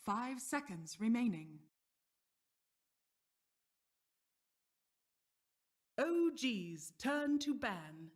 5 seconds remaining. OG's turn to ban.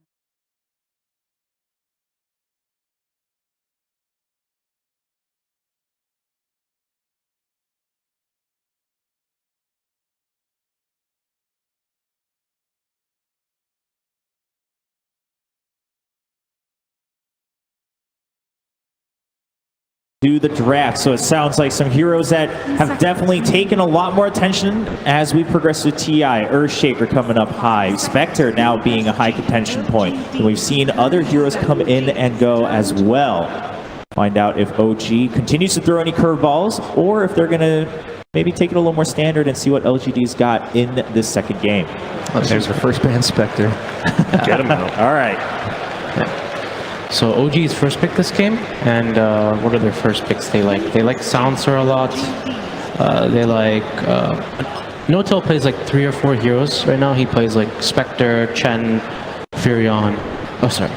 Do the draft. So it sounds like some heroes that have definitely taken a lot more attention as we progress with TI. Earthshaker coming up high. Spectre now being a high contention point. And we've seen other heroes come in and go as well. Find out if OG continues to throw any curveballs or if they're going to maybe take it a little more standard and see what LGD's got in this second game. Oh, there's the first ban Spectre. Get him out. All right. Yeah. So OG's first pick this game, and what are their first picks they like? They like Silencer a lot. They like... Notel plays like 3 or 4 heroes right now. He plays like Spectre, Chen, Furion. Oh, sorry.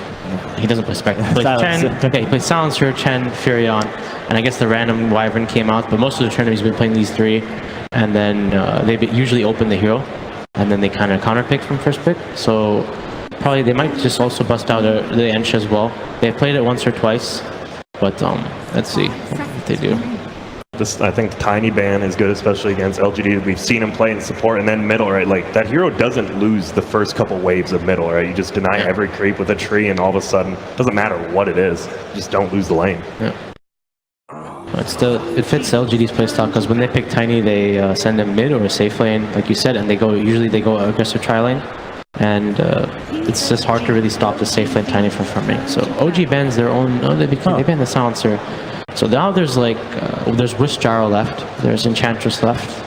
He doesn't play Spectre. He plays Chen. Okay, he plays Silencer, Chen, Furion, and I guess the random Wyvern came out, but most of the tournament he's been playing these 3, and then they usually open the hero, and then they kind of counterpick from first pick. So probably they might just also bust out the Ench as well. They've played it once or twice, but let's see what they do. I think Tiny ban is good, especially against LGD. We've seen him play in support and then middle, right? Like, that hero doesn't lose the first couple waves of middle, right? You just deny every creep with a tree, and all of a sudden, doesn't matter what it is, just don't lose the lane. Yeah. It fits LGD's playstyle because when they pick Tiny, they send him mid or a safe lane, like you said, and usually they go aggressive tri lane. And it's just hard to really stop the safe lane Tiny from farming. So OG bans their own. They ban the Silencer. So now there's like there's Wish Gyro left. There's Enchantress left.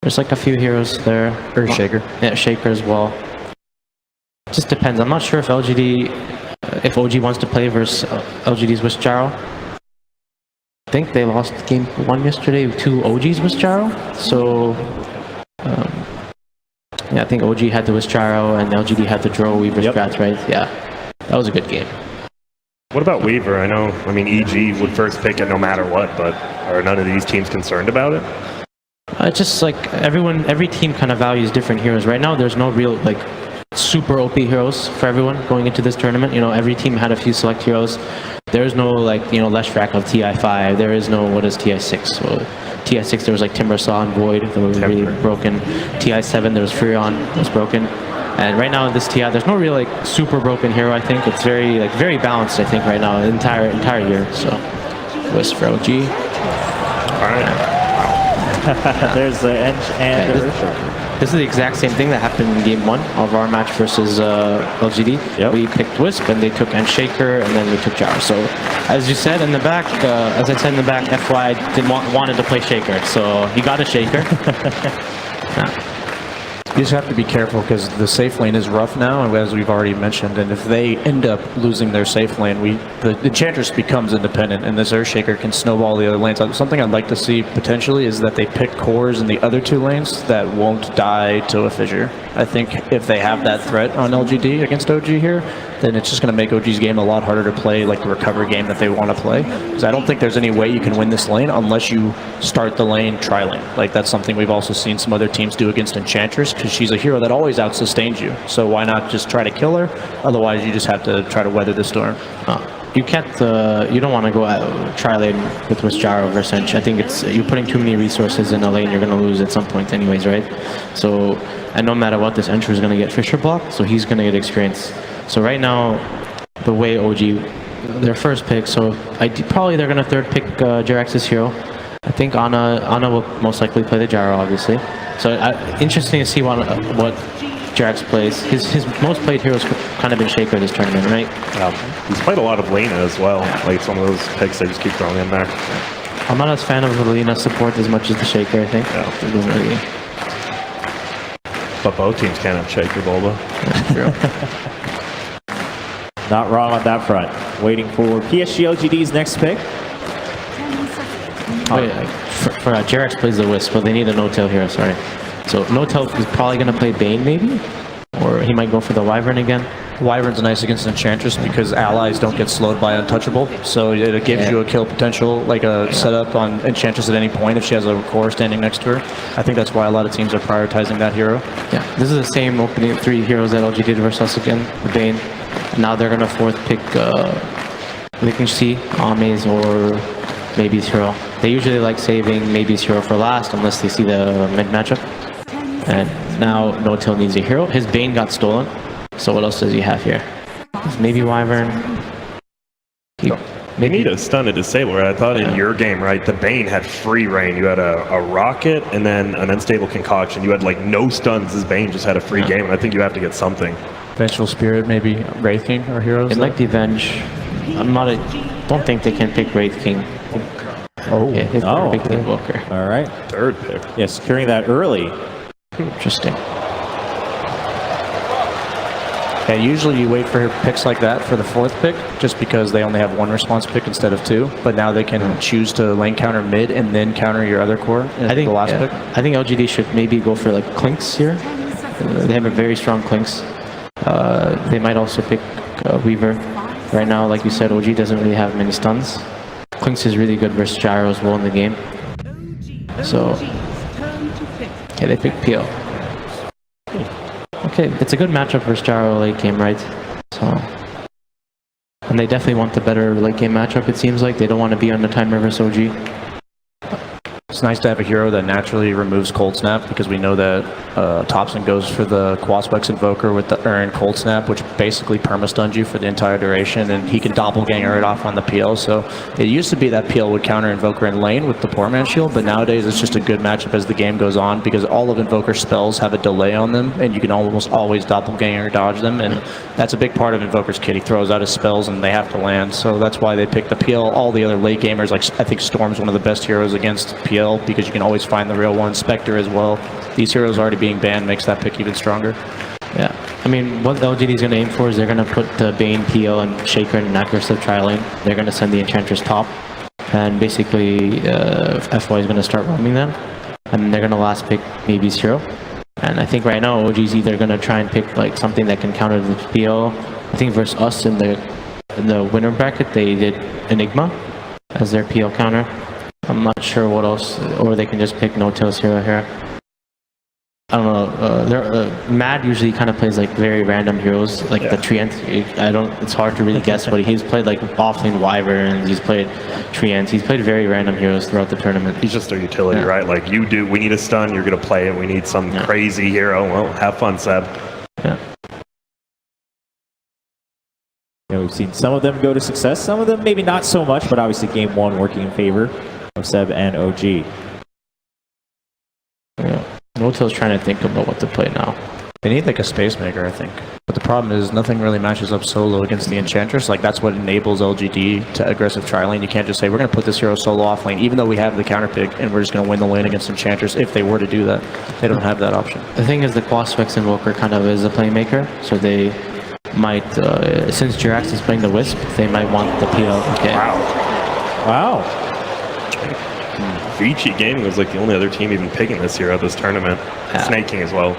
There's like a few heroes there. Earthshaker. Yeah, Shaker as well. Just depends. I'm not sure if if OG wants to play versus LGD's Wish Gyro. I think they lost game 1 yesterday to OG's Wish Gyro. So. Yeah, I think OG had the Wish Gyro and LGD had the Drow Weaver strat, right? Yeah, that was a good game. What about Weaver? I mean, EG would first pick it no matter what, but are none of these teams concerned about it? It's just like every team kind of values different heroes. Right now, there's no real like super OP heroes for everyone going into this tournament. You know, every team had a few select heroes. There's no like, Leshrac of TI5. There is no, what is TI6? So TI6 there was like Timbersaw and Void that were really broken. TI7 there was Furion that was broken. And right now in this TI there's no real like super broken hero. I think it's very balanced. I think right now the entire year. So Wisp for OG. All right. There's the Ench and the Earthshaker. This is the exact same thing that happened in game 1 of our match versus LGD. Yep. We picked Wisp and they took Shaker and then we took Jar. So as you said in the back, as I said in the back, FY wanted to play Shaker, so he got a Shaker. Yeah. You just have to be careful because the safe lane is rough now, as we've already mentioned, and if they end up losing their safe lane, the Enchantress becomes independent, and this Earthshaker can snowball the other lanes. Something I'd like to see potentially is that they pick cores in the other 2 lanes that won't die to a fissure. I think if they have that threat on LGD against OG here, then it's just going to make OG's game a lot harder to play, like the recover game that they want to play. Because I don't think there's any way you can win this lane unless you start the lane tri-lane. Like, that's something we've also seen some other teams do against Enchantress, because she's a hero that always out-sustains you. So why not just try to kill her? Otherwise, you just have to try to weather the storm. You can't, you don't want to go tri-lane with Wish Gyro versus Ench. I think you're putting too many resources in a lane you're going to lose at some point anyways, right? So, and no matter what, this Encher is going to get Fisher blocked, so he's going to get experience. So right now, the way OG, their first pick, so probably they're going to third pick Jerax's hero. I think Ana will most likely play the Gyro, obviously. So interesting to see what Jerax plays. His most played hero's kind of been Shaker this tournament, right? Yeah, he's played a lot of Lena as well. Like, some of those picks they just keep throwing in there. I'm not as fan of the Lena support as much as the Shaker, I think. Yeah. It doesn't really... But both teams can have Shaker Bulba. Yeah, Not wrong on that front. Waiting for PSG LGD's next pick. For Jerax plays the Wisp, but they need a no-tail hero, sorry. So no-tail is probably going to play Bane, maybe? Or he might go for the Wyvern again. Wyvern's nice against Enchantress because allies don't get slowed by Untouchable, so it gives you a kill potential, like a setup on Enchantress at any point if she has a core standing next to her. I think that's why a lot of teams are prioritizing that hero. Yeah, this is the same opening 3 heroes that LG did versus us again, the Bane. And now they're gonna fourth pick Lickensy, Ames, or Maybe's hero. They usually like saving Maybe's hero for last unless they see the mid matchup. And now No-Till needs a hero. His Bane got stolen. So what else does he have here? Maybe Wyvern. They need a stun to disable, right? I thought in your game, right, the Bane had free reign. You had a rocket and then an unstable concoction. You had like no stuns. This Bane just had a free game, and I think you have to get something. Vengeful Spirit, maybe Wraith King or heroes. They like the Avenge. Don't think they can pick Wraith King. Oh, Yeah, they pick the Invoker. All right. Third pick. Yeah, securing that early. Interesting. Yeah, usually you wait for picks like that for the fourth pick, just because they only have one response pick instead of 2. But now they can choose to lane counter mid and then counter your other core in the last pick. I think LGD should maybe go for like Clinks here. They have a very strong Clinks. They might also pick Weaver. Right now, like you said, OG doesn't really have many stuns. Clinks is really good versus Gyro as well in the game. So, yeah, they pick PL. Okay, it's a good matchup versus Gyro late game, right? So, and they definitely want the better late game matchup, it seems like. They don't want to be on the timer versus OG. It's nice to have a hero that naturally removes Cold Snap, because we know that Thompson goes for the Quaspex Invoker with the Urn Cold Snap, which basically perma-stuns you for the entire duration, and he can doppelganger it off on the PL. So it used to be that PL would counter Invoker in lane with the Poor Man Shield, but nowadays it's just a good matchup as the game goes on, because all of Invoker's spells have a delay on them, and you can almost always doppelganger dodge them, and that's a big part of Invoker's kit. He throws out his spells and they have to land, so that's why they pick the PL. All the other late gamers, like I think Storm's one of the best heroes against PL, because you can always find the real one. Spectre as well. These heroes already being banned makes that pick even stronger. Yeah, I mean, what LGD is going to aim for is they're going to put the Bane, PL, and Shaker in an aggressive tri-lane. They're going to send the Enchantress top, and basically FY is going to start roaming them, and they're going to last pick Maybe's hero. And I think right now OG's either going to try and pick like something that can counter the PL. I think versus us in the winner bracket they did Enigma as their PL counter. I'm not sure what else, or they can just pick No-Till's hero here. I don't know. Mad usually kind of plays like very random heroes, like the Treant. It's hard to really guess, but he's played like offlane Wyverns, he's played Treants, he's played very random heroes throughout the tournament. He's just a utility, right? Like we need a stun, you're gonna play it. We need some crazy hero. Well, have fun, Seb. Yeah. We've seen some of them go to success, some of them maybe not so much, but obviously game 1 working in favor of Seb and OG. Yeah. No-Till's trying to think about what to play now. They need like a Space Maker, I think. But the problem is nothing really matches up solo against the Enchantress. Like that's what enables LGD to aggressive tri-lane. You can't just say, we're going to put this hero solo off lane, even though we have the counter pick, and we're just going to win the lane against Enchantress if they were to do that. They don't have that option. The thing is the Quaspex Invoker kind of is a playmaker, so they might, since Jirax is playing the Wisp, they might want the PL. Okay. Wow. Vici Gaming was like the only other team even picking this hero at this tournament. Snake King as well.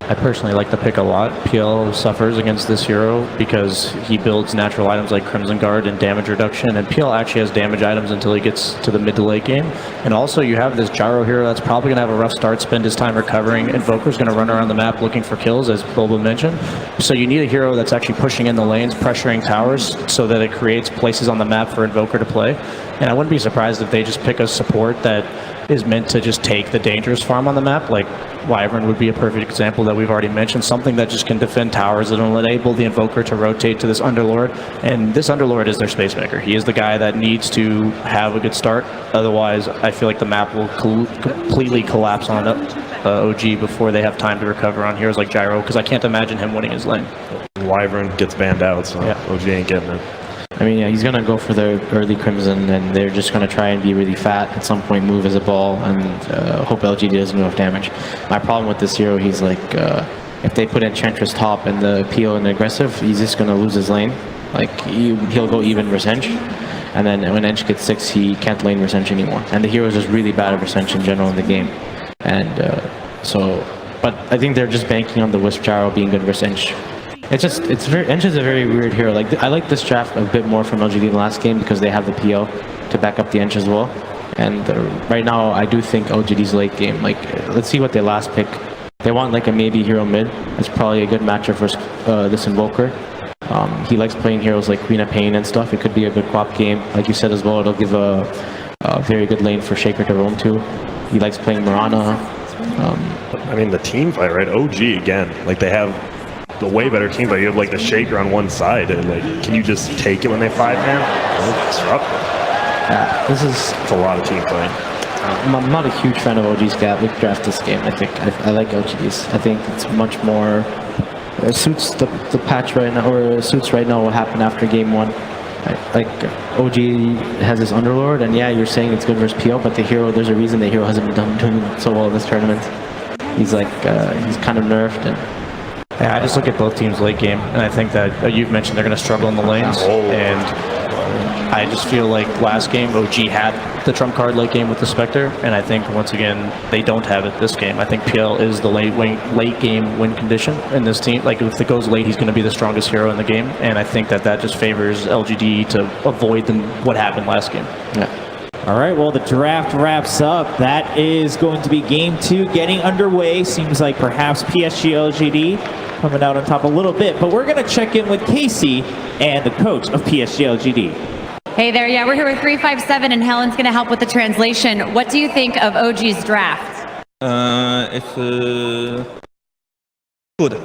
I personally like the pick a lot. PL suffers against this hero because he builds natural items like Crimson Guard and damage reduction, and PL actually has damage items until he gets to the mid to late game. And also you have this Gyro hero that's probably going to have a rough start, spend his time recovering. Invoker's going to run around the map looking for kills, as Boba mentioned. So you need a hero that's actually pushing in the lanes, pressuring towers, so that it creates places on the map for Invoker to play. And I wouldn't be surprised if they just pick a support that is meant to just take the dangerous farm on the map. Like Wyvern would be a perfect example that we've already mentioned. Something that just can defend towers, that will enable the Invoker to rotate to this Underlord. And this Underlord is their Space Maker. He is the guy that needs to have a good start. Otherwise, I feel like the map will completely collapse on OG before they have time to recover on heroes like Gyro, because I can't imagine him winning his lane. Wyvern gets banned out, so OG ain't getting it. I mean, yeah, he's going to go for the early Crimson, and they're just going to try and be really fat at some point, move as a ball, and hope LGD doesn't do enough damage. My problem with this hero, he's like, if they put Enchantress top and the PO and aggressive, he's just going to lose his lane. Like, he'll go even versus Ench, and then when Ench gets 6, he can't lane versus Ench anymore. And the hero is just really bad at versus Ench in general in the game. And but I think they're just banking on the Wisp Gyro being good versus Ench. Ench is a very weird hero. Like I like this draft a bit more from LGD in the last game because they have the PO to back up the Ench as well. And right now, I do think LGD's late game. Like, let's see what they last pick. They want like a maybe hero mid. That's probably a good matchup for this Invoker. He likes playing heroes like Queen of Pain and stuff. It could be a good co-op game. Like you said as well, it'll give a very good lane for Shaker to roam to. He likes playing Mirana. I mean, the team fight, right? OG again. Like they have the way better team fight. You have like the Shaker on one side, and like, can you just take it when they 5-man? Disruptive. Yeah, It's a lot of team play. I'm not a huge fan of OG's draft this game. I think I like LGD's. I think it's much more suits the patch right now, or suits right now what happened after game 1. Like OG has this Underlord, and yeah, you're saying it's good versus PO, but the hero, there's a reason the hero hasn't been doing so well in this tournament. He's like he's kind of nerfed. And yeah, I just look at both teams late game, and I think that you've mentioned they're going to struggle in the lanes, and I just feel like last game OG had the trump card late game with the Spectre, and I think once again they don't have it this game. I think PL is the late game win condition in this team. Like if it goes late, he's going to be the strongest hero in the game, and I think that just favors LGD to avoid what happened last game. yeah. All right, well, the draft wraps up. That is going to be game 2 getting underway. Seems like perhaps PSG LGD coming out on top a little bit, but we're going to check in with Casey and the coach of PSG LGD. Hey there, yeah, we're here with 357 and Helen's going to help with the translation. What do you think of OG's draft? It's good.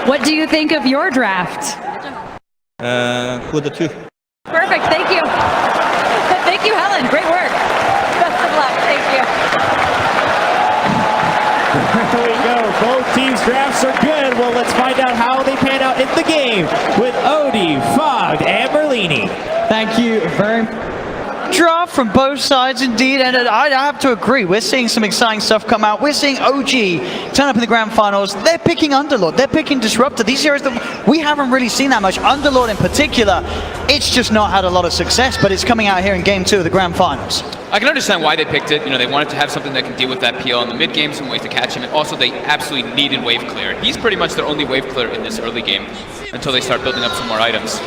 What do you think of your draft? Good too. Perfect, thank you. Thank you, Helen. Great work. Best of luck. Thank you. There we go. Both teams' drafts are good. Well, let's find out how they pan out in the game with Odie, Fogg, and Merlini. Thank you very much. Draft from both sides indeed, and I have to agree, we're seeing some exciting stuff come out. We're seeing OG turn up in the grand finals. They're picking Underlord, they're picking Disruptor. These heroes that we haven't really seen that much. Underlord in particular, it's just not had a lot of success, but it's coming out here in game 2 of the grand finals. I can understand why they picked it. You know, they wanted to have something that can deal with that PL in the mid game, some ways to catch him, and also they absolutely needed wave clear. He's pretty much their only wave clear in this early game until they start building up some more items.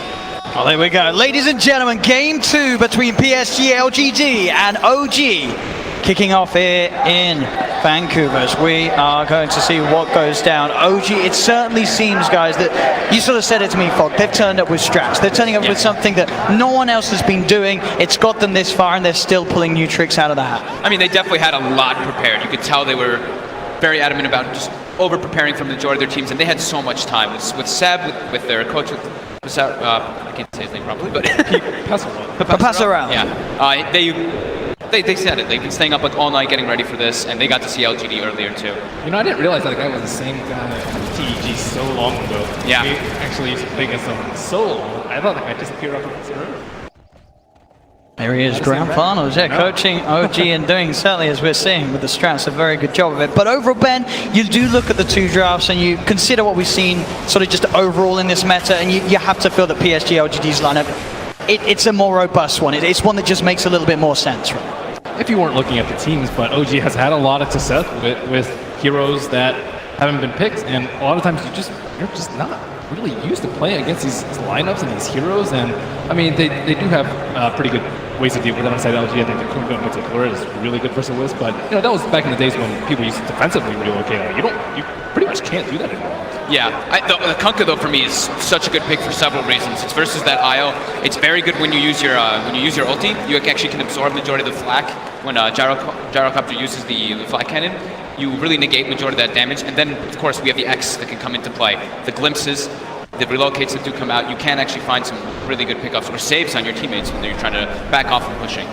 Well, there we go. Ladies and gentlemen, game 2 between PSG LGD and OG kicking off here in Vancouver as we are going to see what goes down. OG, it certainly seems, guys, that you sort of said it to me, Fogg, they've turned up with strats. They're turning up with something that no one else has been doing. It's got them this far and they're still pulling new tricks out of the hat. I mean, they definitely had a lot prepared. You could tell they were very adamant about just over-preparing for the majority of their teams, and they had so much time. With Seb, with their coach, I can't say his name properly, but Pass around. Yeah, they said it. They've been staying up like all night getting ready for this, and they got to see LGD earlier too. You know, I didn't realize that guy was the same guy at TEG so long ago. Yeah. We actually used to play against him so long. I thought that guy just appeared up in this room. There he is, grand finals, yeah, coaching OG and doing certainly, as we're seeing with the strats, a very good job of it. But overall, Ben, you do look at the 2 drafts and you consider what we've seen sort of just overall in this meta, and you have to feel that PSG LGD's lineup, it's a more robust one. It's one that just makes a little bit more sense, right? If you weren't looking at the teams, but OG has had a lot of success with heroes that haven't been picked, and a lot of times you're just not really used to playing against these lineups and these heroes. And I mean, they do have pretty good ways to deal with it on side LG. I think the Kunga in particular is really good versus Wisp, but you know, that was back in the days when people used to defensively relocate. You pretty much can't do that anymore. Yeah, the Kunkka though for me is such a good pick for several reasons. It's versus that IO. It's very good when you use your ulti. You actually can absorb majority of the flak when Gyrocopter uses the flak cannon. You really negate majority of that damage, and then of course we have the X that can come into play. The glimpses, the relocates that do come out. You can actually find some really good pickups or saves on your teammates when you're trying to back off and pushing.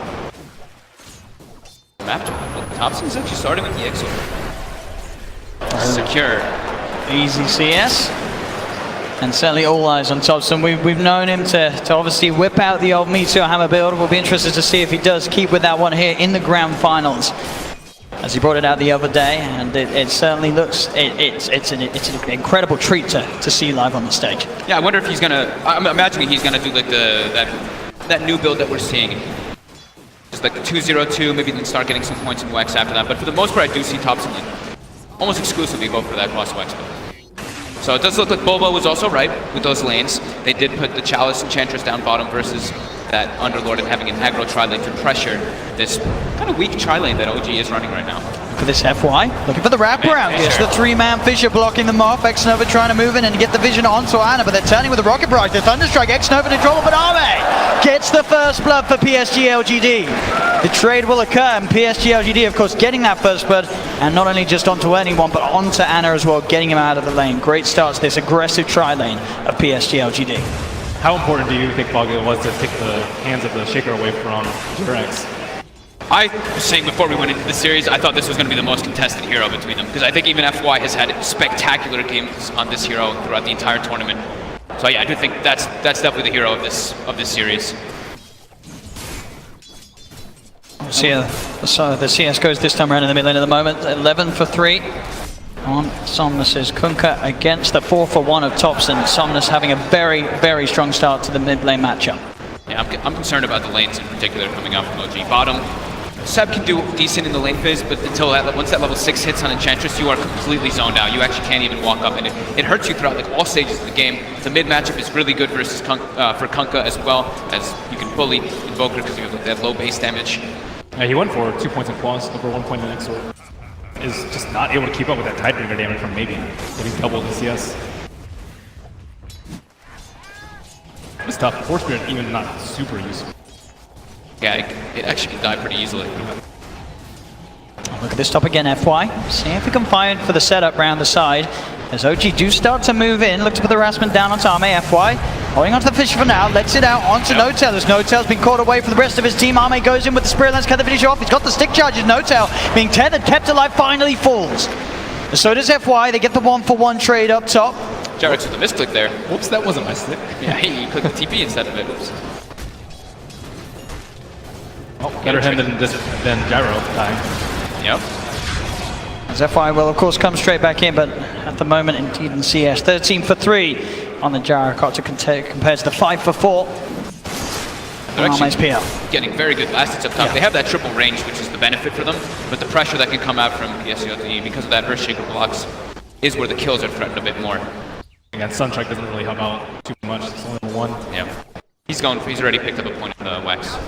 Thompson's actually starting with the Exo. Secure. Easy CS. And certainly all eyes on Thompson. We've known him to obviously whip out the old Meteor Hammer build. We'll be interested to see if he does keep with that one here in the grand finals, as he brought it out the other day, and it certainly looks, it's an incredible treat to see live on the stage. Yeah, I wonder if he's gonna, I'm imagining he's gonna do like that new build that we're seeing. It's like the 2-0-2, maybe then start getting some points in Wex after that. But for the most part, I do see Topson almost exclusively go for that cross Wex build. So it does look like Bobo was also right with those lanes. They did put the Chalice Enchantress down bottom versus that Underlord and having an aggro tri-lane to pressure this kind of weak tri-lane that OG is running right now. For this FY, looking for the wraparound. Yes, the three-man Fisher blocking them off. X-Nova trying to move in and get the vision onto Ana, but they're turning with the Rocket Barrage. The Thunderstrike, X-Nova in trouble, but Arme gets the first blood for PSG LGD. The trade will occur, and PSG LGD, of course, getting that first blood, and not only just onto anyone, but onto Ana as well, getting him out of the lane. Great start to this aggressive tri-lane of PSG LGD. How important do you think, Boggle, was to take the hands of the Shaker away from Jurex? I was saying before we went into the series, I thought this was going to be the most contested hero between them, because I think even FY has had spectacular games on this hero throughout the entire tournament. So yeah, I do think that's definitely the hero of this series. So the CS goes this time around in the mid lane at the moment. 11 for 3 on Somnus's Kunkka against the 4 for 1 of Topson. Somnus having a very, very strong start to the mid lane matchup. Yeah, I'm concerned about the lanes in particular coming out from OG. Bottom, Seb can do decent in the lane phase, but until once that level 6 hits on Enchantress, you are completely zoned out. You actually can't even walk up, and it hurts you throughout like all stages of the game. The mid matchup is really good versus for Kunkka, as well as you can bully Invoker because you have like, that low base damage. Yeah, he went for 2 points in quads, over 1 point in the next sword. Is just not able to keep up with that Tidebringer damage from maybe getting doubled in CS. It's tough. Force Spirit even not super useful. Yeah, it actually can die pretty easily. Look at this top again, FY. See if we can find for the setup round the side. As OG do start to move in, look to put the harassment down onto Arme. FY holding onto the Fisher for now, lets it out onto Notel. As Notel's been caught away from the rest of his team, Arme goes in with the Spirit Lance, cut the finish off. He's got the stick charges. Notel being tethered, kept alive, finally falls. So does FY. They get the 1-for-1 trade up top. Jarex with the misclick there. Whoops, that wasn't my stick. Yeah, he clicked the TP instead of it. Oops. Oh, better him than Gyro time. Yep. As FY will, of course, come straight back in, but at the moment, indeed, in CS, 13 for 3 on the Gyrocopter compared to the 5 for 4. They're actually getting very good last hits up top. Yeah. They have that triple range, which is the benefit for them, but the pressure that can come out from PSG because of that Earthshaker blocks is where the kills are threatened a bit more. And Sunstrike doesn't really help out too much. It's only 1. Yeah. He's already picked up a point in the Wex.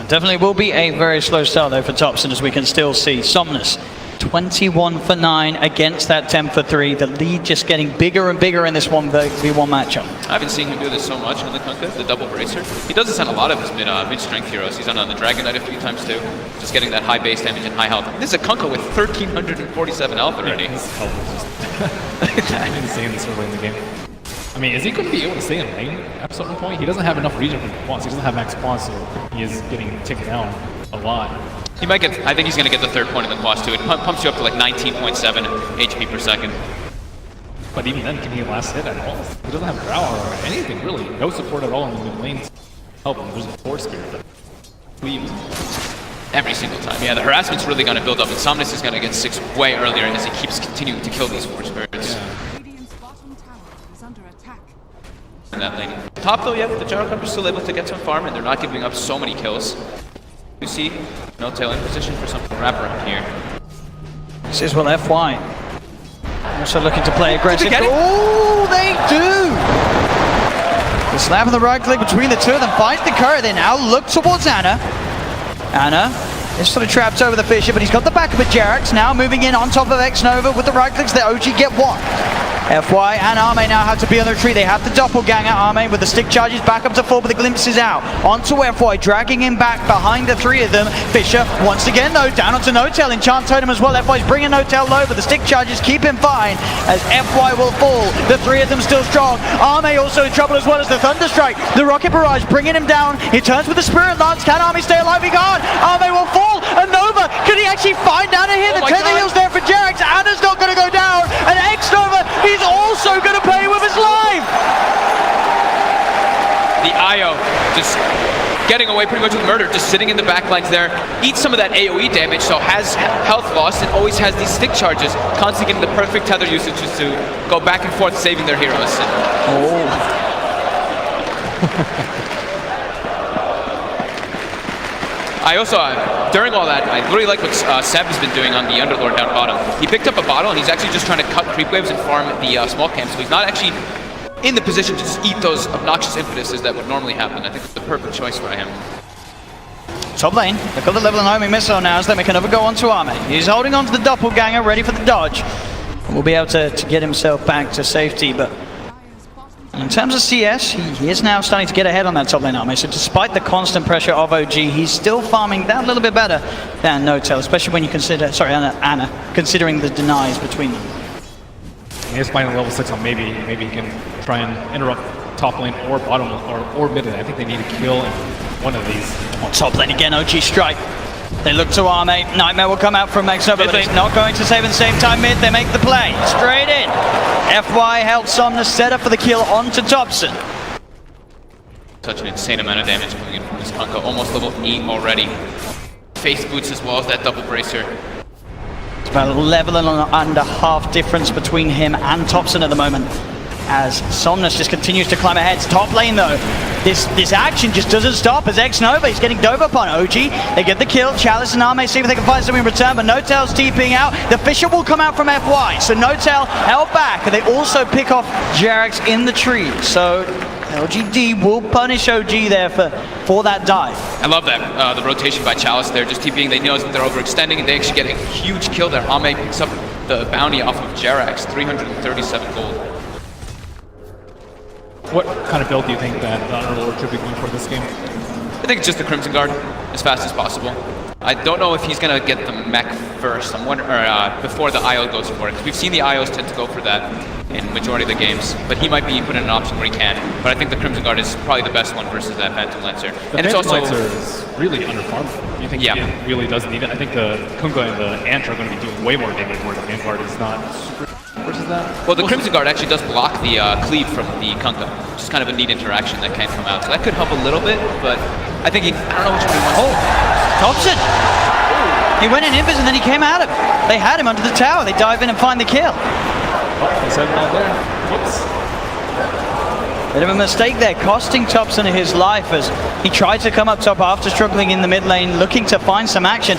Definitely will be a very slow start though for Topson, as we can still see. Somnus 21 for 9 against that 10 for 3. The lead just getting bigger and bigger in this 1v1 matchup. I haven't seen him do this so much on the Kunkka, the double bracer. He does this on a lot of his mid-strength heroes. He's done it on the Dragon Knight a few times too. Just getting that high base damage and high health. This is a Kunkka with 1,347 health already. Yeah, his health is just insane this early in the game. I mean, is he going to be able to stay in lane at a certain point? He doesn't have enough regen for quants. He doesn't have max quants, so he is getting taken down a lot. He might get, I think he's going to get the 3rd point in the quads too. It pumps you up to like 19.7 HP per second. But even then, can he last hit at all? He doesn't have Drow or anything really. No support at all in the mid lanes. Help him. There's a Force Spirit that leaves every single time. Yeah, the harassment's really going to build up, and Somnus is going to get 6 way earlier as he keeps continuing to kill these Force Spirits. Yeah. In that lane. Top though, yeah, the Gyrocopter is still able to get some farm, and they're not giving up so many kills. You see Notel in position for some wraparound here. This is what FY also looking to play aggressive. Oh, they do! The slap on the right click between the two of them finds the current. They now look towards Ana. Ana is sort of trapped over the Fisher, but he's got the back of a Jarex now moving in on top of X-Nova with the right clicks. The OG get one. FY and Arme now have to be on the retreat. They have the doppelganger. Arme with the stick charges back up to full, but the glimpse is out. Onto FY, dragging him back behind the 3 of them. Fisher once again though, down onto Notel. Enchant Totem as well. FY's bringing Notel low, but the stick charges keep him fine as FY will fall. The 3 of them still strong. Arme also in trouble as well as the Thunderstrike. The Rocket Barrage bringing him down. He turns with the Spirit Lance. Can Arme stay alive? He can't. Arme will fall. And Nova, can he actually find Ana here? The tether heal's there for Jarex. Ana's not going to go down. And X-Nova, he's also going to pay with his life. The IO just getting away pretty much with murder, just sitting in the backlines there, eats some of that AoE damage, so has health loss and always has these stick charges, constantly getting the perfect tether usage just to go back and forth saving their heroes. I also, during all that, I really like what Seb has been doing on the Underlord down bottom. He picked up a bottle and he's actually just trying to cut creep waves and farm the small camp, so he's not actually in the position to just eat those obnoxious impetuses that would normally happen. I think it's the perfect choice for him. Top lane, they've got the level and homing missile now as they make another go onto Arme. He's holding on to the doppelganger, ready for the dodge. And will be able to get himself back to safety, but in terms of CS, he is now starting to get ahead on that top lane Arme. So despite the constant pressure of OG, he's still farming that little bit better than Notel, especially when you consider, sorry, Anna, considering the denies between them. He's finding level 6 on maybe he can try and interrupt top lane or bottom or mid lane. I think they need to kill one of these. On top lane again, OG strike. They look to Arme. Nightmare will come out from Xnova, but he's not going to save at the same time mid. They make the play. Straight in. FY held Somnus set up for the kill onto Thompson. Such an insane amount of damage coming in from this Kunkka. Almost level 8 already. Face boots as well as that double bracer. It's about a level and under half difference between him and Thompson at the moment, as Somnus just continues to climb ahead. Top lane though, this action just doesn't stop as Xnova is getting dove upon. OG, they get the kill. Chalice and Arme see if they can find something in return, but Notel's TPing out. The Fisher will come out from FY, so Notel held back, and they also pick off Jerax in the tree. So LGD will punish OG there for that dive. I love that, the rotation by Chalice there, just TPing. They know that they're overextending, and they actually get a huge kill there. Arme picks up the bounty off of Jerax, 337 gold. What kind of build do you think that the Underlord should be going for this game? I think it's just the Crimson Guard as fast as possible. I don't know if he's going to get the mech first. I'm wondering, before the IO goes for it. Because we've seen the IOs tend to go for that in majority of the games. But he might be put in an option where he can. But I think the Crimson Guard is probably the best one versus that Phantom Lancer. The Phantom Lancer is really underfarmed. Do you think he really does need it? I think the Kunkka and the Ant are going to be doing way more damage where the Vanguard is not super versus that. Well, the Crimson Guard actually does block the cleave from the Kunkka, which is kind of a neat interaction that can't come out. So that could help a little bit, but I think I don't know which one he wants. Oh, Thompson! He went in invis and then he came out of it. They had him under the tower. They dive in and find the kill. Oh, he said it out there. Whoops. Bit of a mistake there, costing Thompson his life as he tried to come up top after struggling in the mid lane, looking to find some action.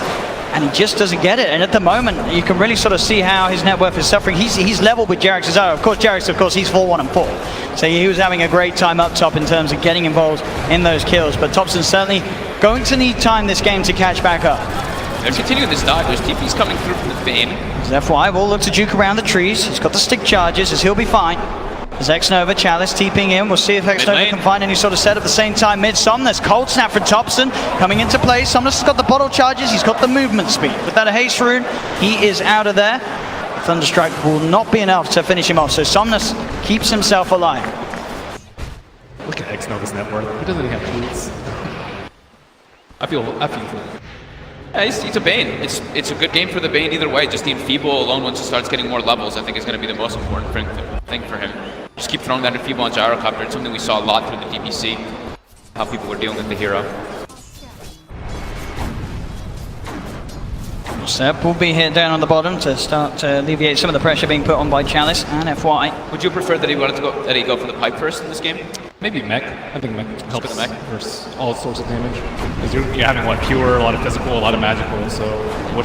And he just doesn't get it. And at the moment, you can really sort of see how his net worth is suffering. He's leveled with Jerax's IO. Of course, Jerax, he's 4-1 and 4. So he was having a great time up top in terms of getting involved in those kills. But Thompson's certainly going to need time this game to catch back up. They're continuing this dive. There's TP's coming through from the Bane. As FY will look to juke around the trees. He's got the stick charges, as he'll be fine. As Xnova, Chalice TPing in. We'll see if Xnova can find any sort of set at the same time. Mid Somnus, cold snap for Thompson coming into play. Somnus has got the bottle charges, he's got the movement speed. Without a haste rune, he is out of there. Thunderstrike will not be enough to finish him off, so Somnus keeps himself alive. Look at Xnova's net worth. He doesn't even have boots. I feel Yeah, he's a Bane. It's a good game for the Bane either way. Just the Enfeeble alone, once he starts getting more levels, I think is going to be the most important thing for him. Just keep throwing that Enfeeble on Gyrocopter. It's something we saw a lot through the DPC, how people were dealing with the hero. Sep will be here down on the bottom to start to alleviate some of the pressure being put on by Chalice and FY. Would you prefer that he go for the pipe first in this game? Maybe mech. I think mech helps the mech versus all sorts of damage. Because you're having pure, a lot of physical, a lot of magical. So in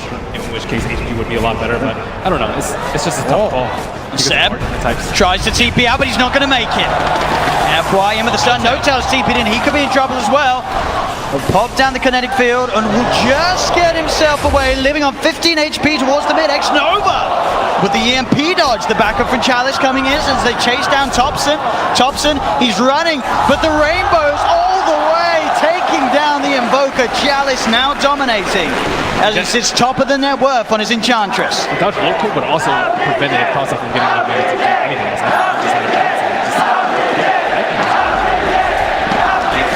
which case HP would be a lot better. But I don't know. It's just a tough call. Seb tries to TP out, but he's not going to make it. FY in with the stun. Notel's TP'd in. He could be in trouble as well. Will pop down the kinetic field and will just get himself away, living on 15 HP towards the mid. Xnova with the EMP dodge. The backup from Chalice coming in as they chase down Thompson. Thompson, he's running, but the rainbows all the way, taking down the Invoker. Chalice now dominating as he sits top of the net worth on his Enchantress. Dodge local, but also prevented Cross from getting eliminated to do anything else.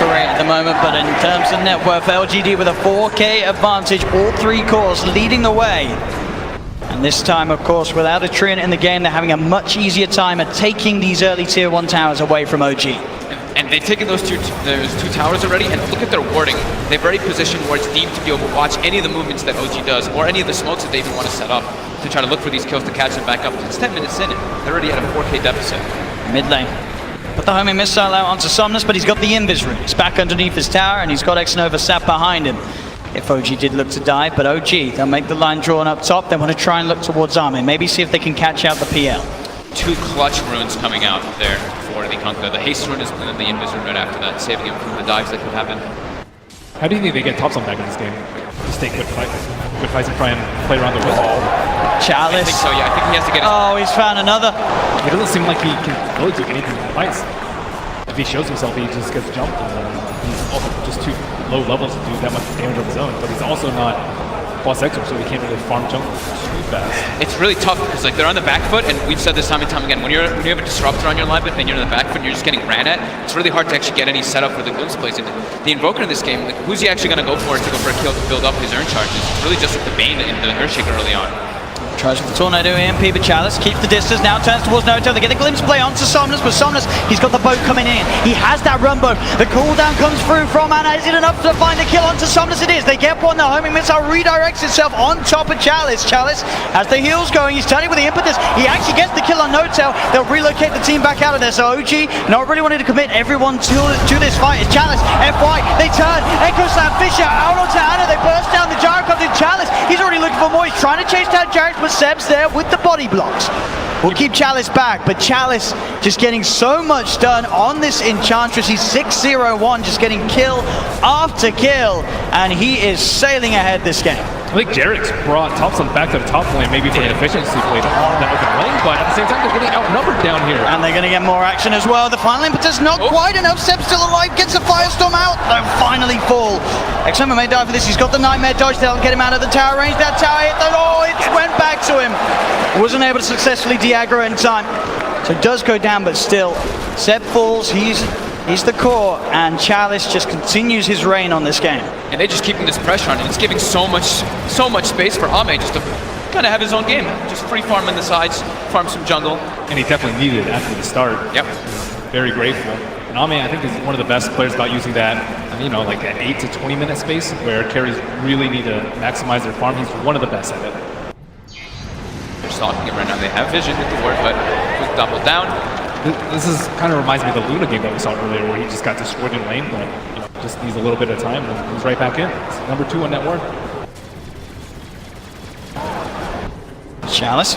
At the moment, but in terms of net worth, LGD with a 4K advantage, all three cores leading the way. And this time, of course, without a Treant in the game, they're having a much easier time at taking these early tier 1 towers away from OG. And they've taken those two towers already, and look at their warding. They've already positioned where it's deemed to be able to watch any of the movements that OG does, or any of the smokes that they even want to set up to try to look for these kills to catch them back up. It's 10 minutes in, they're already at a 4K deficit. Mid lane. Put the homing missile out onto Somnus, but he's got the invis rune. He's back underneath his tower, and he's got Xnova sat behind him. if OG did look to dive, but OG, they'll make the line drawn up top. They want to try and look towards Army, maybe see if they can catch out the PL. 2 clutch runes coming out there for the Kunkka. The haste rune is and then the invis rune right after that, saving him from the dives that could happen. How do you think they get Topson back in this game? Just take good fights and try and play around the whistle. Chalice. I think so, yeah. I think he has to get his... Oh, he's found another. It doesn't seem like he can really do anything in the fights. If he shows himself, he just gets jumped. He's also just too low levels to do that much damage on his own, but he's also not boss Exor, so he can't really farm jungle too fast. It's really tough because like they're on the back foot, and we've said this time and time again, when you have a disruptor on your line and you're in the back foot and you're just getting ran at, it's really hard to actually get any setup for the Glimpse plays. And the Invoker in this game, like, who's he actually going to go for a kill to build up his urn charges? It's really just like the Bane and the Earthshaker early on. Tries with the Tornado EMP, but Chalice keeps the distance, now turns towards Naruto. They get the Glimpse play onto Somnus, but Somnus, he's got the boat coming in. He has that Rumbo. The cooldown comes through from Anna. Is it enough to find the kill onto Somnus? It is. They get one. The homing missile redirects itself on top of Chalice. Chalice has the heals going. He's turning with the impetus. He actually gets the kill on No-Tail. They'll relocate the team back out of there. So OG not really wanting to commit everyone to this fight. It's Chalice, FY, they turn. Echo Slam, Fisher out onto Anna. They burst down the Gyrocopter. Chalice, he's already looking for more. He's trying to chase down Jarek, but Seb's there with the body blocks. We'll keep Chalice back, but Chalice just getting so much done on this Enchantress. He's 6-0-1, just getting kill after kill, and he is sailing ahead this game. I think Jarek's brought Topson back to the top lane, maybe for an efficiency play to harm that open lane, but at the same time, they're getting outnumbered down here. And they're going to get more action as well. The final impetus not quite enough. Seb still alive, gets a Firestorm out. They'll finally fall. XM may die for this. He's got the Nightmare Dodge. They'll get him out of the tower range. That tower hit. Oh, it went back to him. Wasn't able to successfully de-aggro in time. So it does go down, but still, Seb falls. He's the core, and Chalice just continues his reign on this game. And they're just keeping this pressure on, and it's giving so much space for Ame just to kind of have his own game. Just free farm in the sides, farm some jungle. And he definitely needed it after the start. Yep. Very grateful. And Ame, I think, is one of the best players about using that, you know, like that 8 to 20 minute space where carries really need to maximize their farm. He's one of the best at it. They're stalking him right now. They have vision with the ward, but quick double down. This is kind of reminds me of the Luna game that we saw earlier, where he just got destroyed in lane, but you know, just needs a little bit of time, and he's right back in. It's number 2 on net worth. Chalice.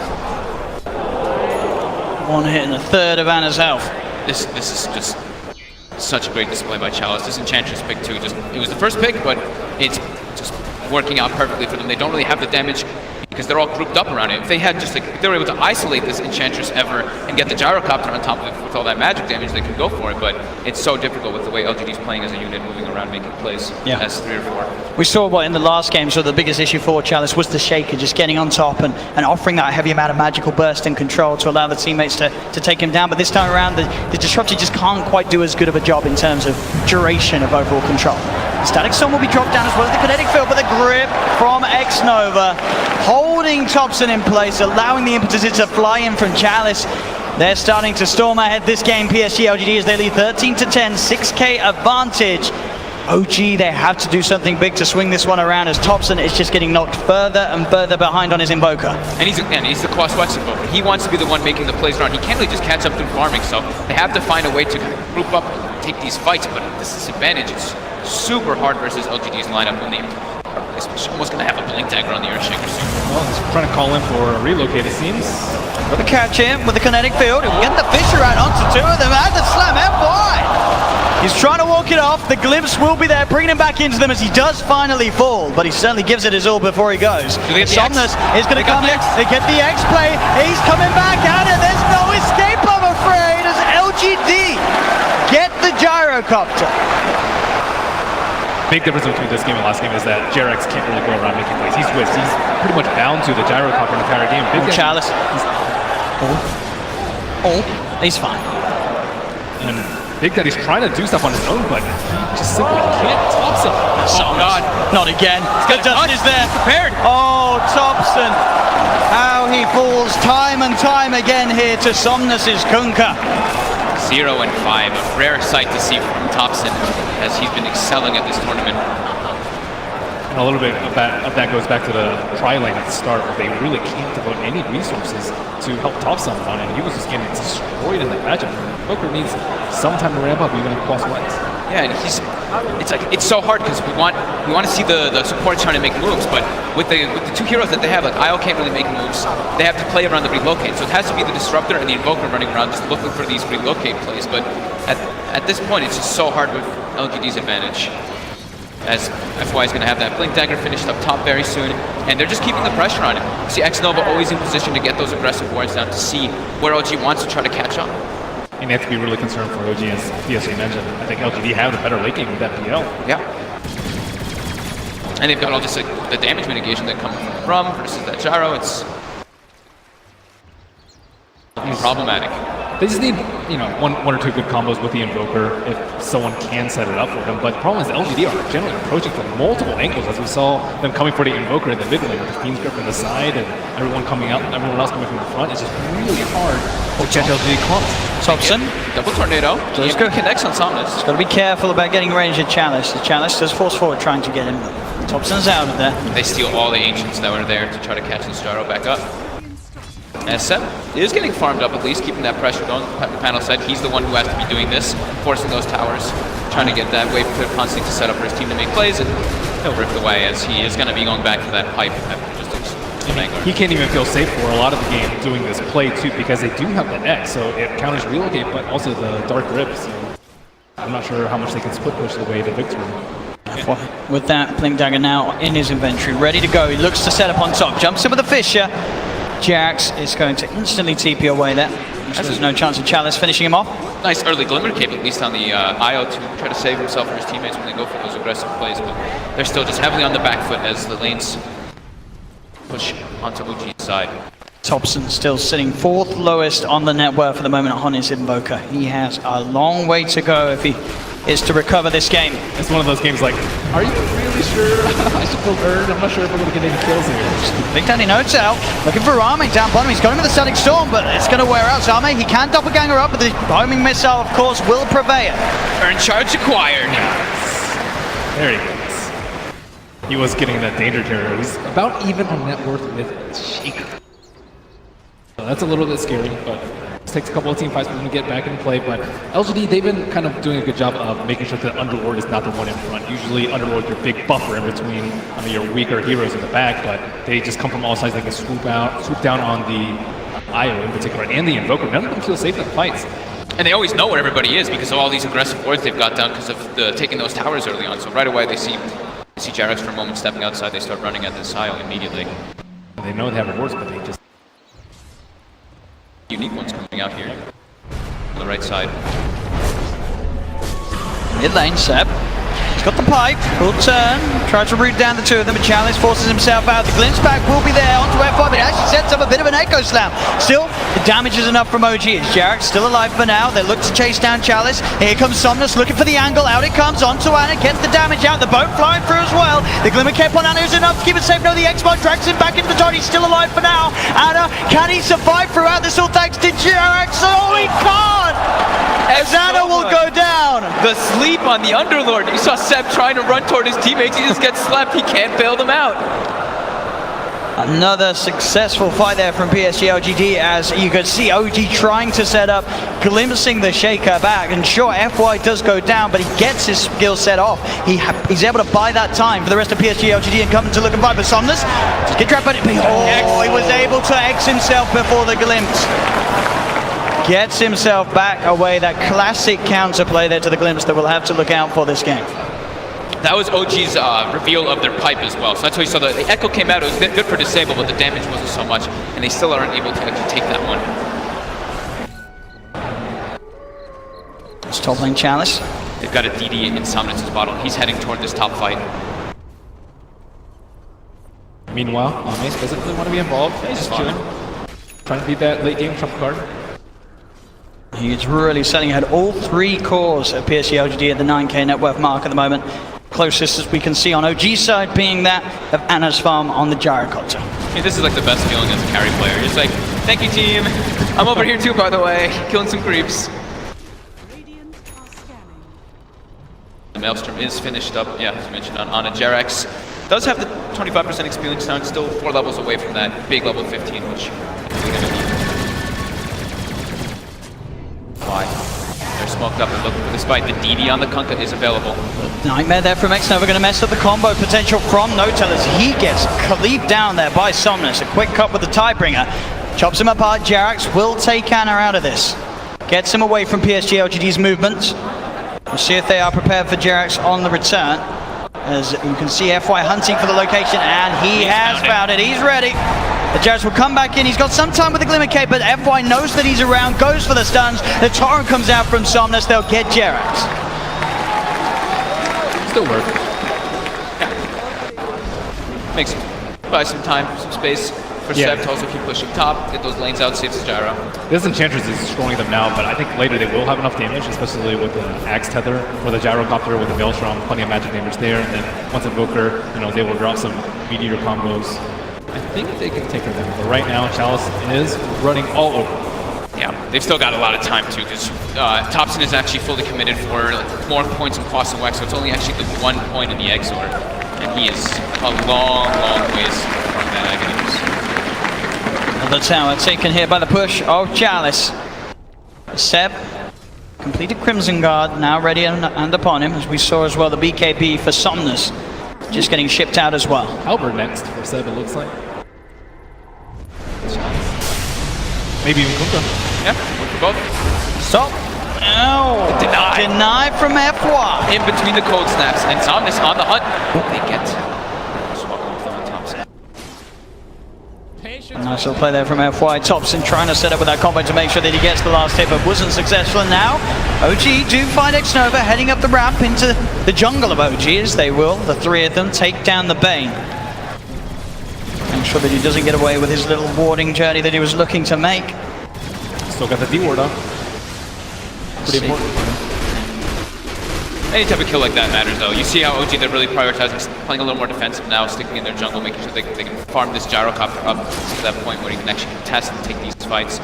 One hit in a third of Anna's health. This is just such a great display by Chalice. This Enchantress pick too, it was the first pick, but it's just working out perfectly for them. They don't really have the damage because they're all grouped up around it. If they had just like, if they were able to isolate this Enchantress ever and get the Gyrocopter on top of it with all that magic damage, they could go for it, but it's so difficult with the way LGD's playing as a unit, moving around, making plays as 3 or 4. We saw what in the last game, so the biggest issue for Chalice was the Shaker, just getting on top and offering that heavy amount of magical burst and control to allow the teammates to take him down. But this time around, the Disruptor just can't quite do as good of a job in terms of duration of overall control. The Static Storm will be dropped down as well as the Kinetic Field, but the grip from X-Nova holding Topson in place, allowing the impetus to fly in from Chalice. They're starting to storm ahead this game, PSG LGD, as they lead 13-10, 6k advantage. OG, they have to do something big to swing this one around, as Topson is just getting knocked further and further behind on his Invoker. And he's the cross-watch Invoker. He wants to be the one making the plays around. He can't really just catch up through farming, so they have to find a way to group up and take these fights, but this disadvantage is super hard versus LGD's lineup when they almost going to have a blink dagger on the Earthshaker soon. Well, he's trying to call in for a relocate, it seems. Got the catch in with the Kinetic Field. He'll get the Fisher out onto 2 of them, and the Slam FY! He's trying to walk it off. The Glimpse will be there, bringing him back into them as he does finally fall, but he certainly gives it his all before he goes. Somnus is going to come in. They get the X play. He's coming back at it. There's no escape, I'm afraid, as LGD get the Gyrocopter. Big difference between this game and last game is that Jarex can't really go around making plays. He's whiffed. He's pretty much bound to the Gyrocopter the entire game. Chalice. He's fine. And Big Daddy's trying to do stuff on his own, but he just simply can't. Topson. Oh God. Not again. The dust is there. Prepared. Oh, Topson. How he falls time and time again here to Somnus's Kunkka. 0 and 5, a rare sight to see from Topson as he's been excelling at this tournament. And a little bit of that goes back to the tri-lane at the start, where they really can't devote any resources to help Topson on it. He was just getting destroyed in that matchup. Booker needs some time to ramp up even across lines. Yeah, and it's so hard because we want to see the supports trying to make moves, but with the two heroes that they have, like IO can't really make moves. They have to play around the relocate, so it has to be the Disruptor and the Invoker running around just looking for these relocate plays. But at this point, it's just so hard with LGD's advantage. As FY is going to have that Blink Dagger finished up top very soon, and they're just keeping the pressure on it. See X-Nova always in position to get those aggressive wards down to see where OG wants to try to catch up. And they have to be really concerned for OG, as PSG mentioned. I think LGD have the better late game with that PL. Yeah. And they've got all this, like, the damage mitigation that comes from versus that gyro. It's problematic. They just need, one or two good combos with the Invoker if someone can set it up for them. But the problem is LGD are generally approaching from multiple angles, as we saw them coming for the Invoker in the mid lane with the Fiend's Grip from the side and everyone else coming from the front. It's just really hard. Oh, check LGD clumps. Thompson. Double tornado. Let's go. Connects on Somnus. Just got to be careful about getting range at Chalice. The Chalice does force forward trying to get him. Thompson's out of there. They steal all the Ancients that were there to try to catch this gyro back up. S7 is getting farmed up, at least keeping that pressure going. The panel said he's the one who has to be doing this, forcing those towers, trying to get that wave clear constantly to set up for his team to make plays, and he'll rip away as he is going to be going back to that pipe. He can't even feel safe for a lot of the game doing this play too, because they do have the X, so it counters relocate, but also the Dark Rip. So I'm not sure how much they can split push the way to victory. With that, Blink Dagger now in his inventory, ready to go. He looks to set up on top, jumps in with the Fisher. Jax is going to instantly TP away there. So there's no chance of Chalice finishing him off. Nice early Glimmer Cape, at least on the IO, to try to save himself or his teammates when they go for those aggressive plays, but they're still just heavily on the back foot as the lanes push onto OG's side. Thompson still sitting 4th lowest on the net worth for the moment on his Invoker. He has a long way to go if he is to recover this game. It's one of those games like, are you really sure I should go Earn? I'm not sure if we're going to get any kills here. Big Daddy notes out, looking for Arme down bottom. He's got him with the Static Storm, but it's going to wear out. So Arme, he can doppelganger up, but the homing missile, of course, will prevail. Earn charge acquired. There he goes. He was getting that danger terror. He's about even on net worth with Shaker. So that's a little bit scary, but it takes a couple of team fights for them to get back in play. But LGD, they've been kind of doing a good job of making sure that Underlord is not the one in front. Usually Underlord's your big buffer in between your weaker heroes in the back, but they just come from all sides. They can swoop down on the IO in particular, and the Invoker. None of them feel safe in fights. And they always know where everybody is because of all these aggressive wards they've got down because of taking those towers early on. So right away they see Jarex for a moment stepping outside. They start running at this IO immediately. They know they have rewards, but they just... Unique ones coming out here on the right side. Mid lane, Seb. He's got the pipe, full turn, tries to root down the two of them, but Chalice forces himself out. The glimpse back will be there onto F5, but it actually sets up a bit of an echo slam. Still, the damage is enough from OG. Jarex still alive for now. They look to chase down Chalice. Here comes Somnus looking for the angle. Out it comes onto Anna, gets the damage out. The boat flying through as well. The Glimmer Cape on Anna is enough to keep it safe. No, the X-Mod drags him back into the tower. He's still alive for now. Anna, can he survive throughout this all thanks to Jarex? Oh, he can't! As Anna will go down. The sleep on the Underlord. You saw Seb trying to run toward his teammates. He just gets slapped. He can't bail them out. Another successful fight there from PSG LGD, as you could see OG trying to set up, glimpsing the Shaker back, and sure, FY does go down, but he gets his skill set off. He's able to buy that time for the rest of PSG LGD and coming to look and fight, but Somnus just get trapped, but he was able to X himself before the glimpse. Gets himself back away. That classic counterplay there to the glimpse that we'll have to look out for this game. That was OG's reveal of their pipe as well. So that's why you saw the echo came out. It was good for disable, but the damage wasn't so much, and they still aren't able to actually take that one. It's top lane Chalice. They've got a DD in Somnus' bottom. He's heading toward this top fight. Meanwhile, Ames doesn't really want to be involved. He's just chilling, trying to beat that late game trump card. He's really selling ahead all 3 cores of PSG LGD at the 9k net worth mark at the moment. Closest as we can see on OG's side being that of Anna's farm on the Gyrocopter. Hey, this is like the best feeling as a carry player. You're just like, thank you team. I'm over here too, by the way, killing some creeps. The Maelstrom is finished up, yeah, as mentioned, on Anna. Jarex does have the 25% experience now, still 4 levels away from that big level 15, which we're going to need. There's smoked up and looking for this fight. The DD on the Kunkka is available. Nightmare there from Xnova, going to mess up the combo potential from Notel as he gets cleaved down there by Somnus. A quick cut with the Tidebringer. Chops him apart. Jerax will take Anna out of this. Gets him away from PSG LGD's movement. We'll see if they are prepared for Jerax on the return. As you can see, FY hunting for the location, and he has found it. He's ready. The Jerax will come back in. He's got some time with the Glimmer Cape, but FY knows that he's around, goes for the stuns. The Torrent comes out from Somnus. They'll get Jerax. Still work. Makes buy some time, some space for Seb to also keep pushing top, get those lanes out, saves the gyro. This Enchantress is destroying them now, but I think later they will have enough damage, especially with the Axe Tether or the Gyrocopter with the Maelstrom, plenty of magic damage there, and then once Invoker, is able to drop some Meteor combos, I think they can take her down. But right now, Chalice is running all over. Yeah, they've still got a lot of time too, because Thompson is actually fully committed for more points in Quas and Wax, so it's only actually the 1 point in the Exort, and he is a long, long ways from that Aghanim. The tower taken here by the push of Chalice. Seb completed Crimson Guard, now ready and upon him, as we saw as well the BKB for Somnus just getting shipped out as well. Halberd next for Seb, it looks like. Maybe even Kunkka. Yeah, work for both. Stop. Oh, denied from FY. In between the cold snaps, and Somnus on the hunt. They get swap off on Thompson. Nice little play there from FY. Thompson trying to set up with that combo to make sure that he gets the last hit, but wasn't successful. And now OG do find Xnova heading up the ramp into the jungle of OG, as they will. The three of them take down the Bane. Make sure that he doesn't get away with his little warding journey that he was looking to make. Still got the D-ward up. Pretty important. Any type of kill like that matters, though. You see how OG, they're really prioritizing playing a little more defensive now, sticking in their jungle, making sure they can farm this Gyrocopter up to that point where he can actually contest and take these fights.